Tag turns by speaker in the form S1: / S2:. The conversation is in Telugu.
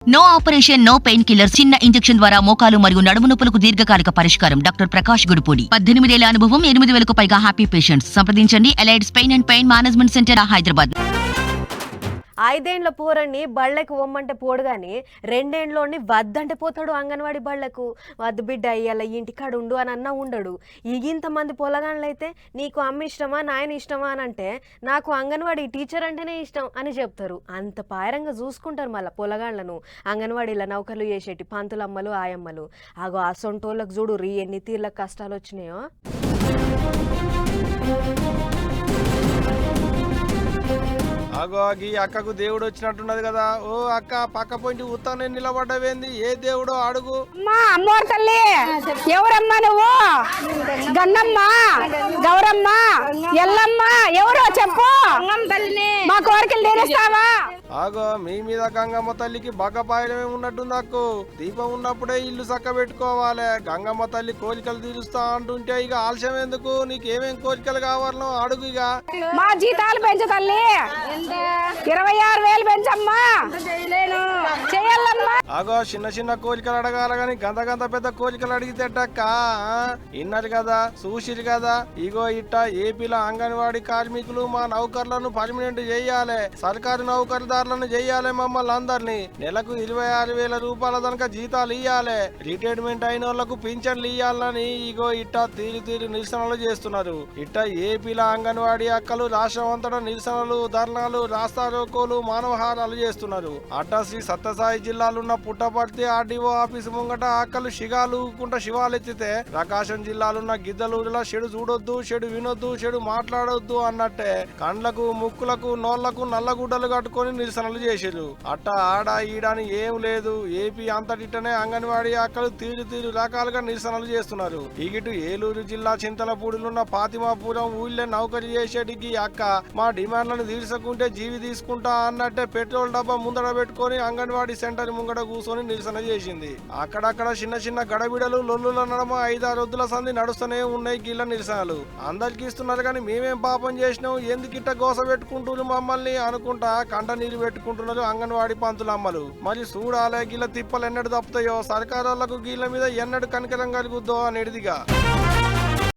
S1: No operation no painkiller చిన్న ఇంజెక్షన్ ద్వారా మోకాలు మరియు నడుము నొప్పులకు దీర్ఘకాలిక పరిష్కారం. డాక్టర్ ప్రకాష్ గుడిపూడి. 18 ఏళ్ల అనుభవం, 8,000కు పైగా హ్యాపీ పేషెంట్స్. సంప్రదించండి Allied's pain and pain management centre, Hyderabad.
S2: 5 ఏండ్ల పోరన్ని బళ్ళకు పొమ్మంటే పోడు గాని 2 ఏండ్లోని వద్దంటే పోతాడు అంగన్వాడి బళ్ళకు. వద్దు బిడ్డ ఇయ్యాల ఇంటికాడు ఉండు అని అన్నా ఉండడు. ఇంతమంది పొలగాళ్ళైతే నీకు అమ్మ ఇష్టమా నాయన ఇష్టమా అని అంటే నాకు అంగన్వాడి టీచర్ అంటేనే ఇష్టం అని చెప్తారు. అంత పాయరంగా చూసుకుంటారు మళ్ళీ పొలగాళ్లను అంగన్వాడీల నౌకర్లు చేసేటి పంతులమ్మలు ఆయమ్మలు. ఆగో అసొంటోళ్ళకు చూడు ఎన్ని తీర్లకు కష్టాలు వచ్చినాయో.
S3: అగో ఈ అక్కకు దేవుడు వచ్చినట్టున్నది కదా. ఓ అక్క, పక్క పోయి ఉత్తనే నిలబడ్డవేంది? ఏ దేవుడో అడుగు.
S4: అమ్మోరు తల్లి, ఎవరమ్మా నువ్వు? గన్నమ్మ, గౌరమ్మ, ఎల్లమ్మ, ఎవరో చెప్పు. మా కోరికలు తీరుస్తావా?
S3: ఆగో మీ మీద గంగమ్మ తల్లికి బగ్గపాయలమే ఉన్నట్టుంది అక్కు. దీపం ఉన్నప్పుడే ఇల్లు చక్క పెట్టుకోవాలి. గంగమ్మ తల్లి కోరికలు తీరుస్తా అంటుంటే ఇక ఆలస్యం ఎందుకు? నీకేమేం కోరికలు కావాలనో అడుగు. ఇక
S4: మా జీతాలు పెంచు తల్లి, 26,000 పెంచమ్మా. చెయ్యాలమ్మా.
S3: ఆగో చిన్న చిన్న కోరికలు అడగాల గాని గంత పెద్ద కోరికలు అడిగితేటక్క. ఇన్నారు కదా, చూసిరు కదా. ఇగో ఇట్ట ఏపీలో అంగన్వాడీ కార్మికులు మా నౌకర్లను పర్మనెంట్ చేయాలి, సర్కారు నౌకర్దారులను చేయాలి. మమ్మల్ని అందరినీ నెలకు 26,000 రూపాయల దానిక జీతాలు ఇయ్యాలి. రిటైర్మెంట్ అయిన వాళ్లకు పింఛన్లు ఇయ్యాలని ఇగో ఇట్ట తీరు నిరసనలు చేస్తున్నారు. ఇట్ట ఏపీలో అంగన్వాడీ అక్కలు రాష్ట్రం అంతటా నిరసనలు, ధర్నాలు, రాస్తారోకోలు, మానవహారాలు చేస్తున్నారు. అట్టా శ్రీ సత్యసాయి జిల్లాలున్న పుట్టపర్తి ఆర్డీఓ ఆఫీసు ముంగట అక్కలు శిగాలు శివాలెత్తితే, ప్రకాశం జిల్లాలున్న గిద్దలూరులో చెడు చూడొద్దు, చెడు వినొద్దు, చెడు మాట్లాడొద్దు అన్నట్టే కండ్లకు, ముక్కులకు, నోళ్లకు నల్లగుడ్డలు కట్టుకొని నిరసనలు చేశారు. అట్ట ఆడ ఈడని ఏం లేదు. ఏపీ అంతటిటనే అంగన్వాడీ అక్కలు తీరు రకాలుగా నిరసనలు చేస్తున్నారు. ఇగిటు ఏలూరు జిల్లా చింతలపూడిలున్న ఫాతిమాపురం ఊళ్ళే నౌకరీ చేసేటికి అక్క మా డిమాండ్లను తీర్చకుంటే జీవి తీసుకుంటా అన్నట్టే పెట్రోల్ డబ్బా ముందడ పెట్టుకొని అంగన్వాడీ సెంటర్ ముంగడ కూర్చొని నిరసన చేసింది. అక్కడక్కడ చిన్న గడబిడలు, లొల్లుల నడమ 5-6 వద్దుల సంధి నడుస్తూనే ఉన్నాయి గిల్ల నిరసనలు. అందరికి ఇస్తున్నారు కానీ మేమేం పాపం చేసినాం, ఎందుకిట్ట గోస పెట్టుకుంటున్నారు మమ్మల్ని అనుకుంటా కంట నీరు పెట్టుకుంటున్నారు అంగన్వాడీ పంతులమ్మలు. మరి చూడాలే గిల్ల తిప్పలు ఎన్నడు తప్పుతాయో, సర్కారు వాళ్లకు గీళ్ళ మీద ఎన్నడు కనికరం కలుగుద్దో అనేదిగా.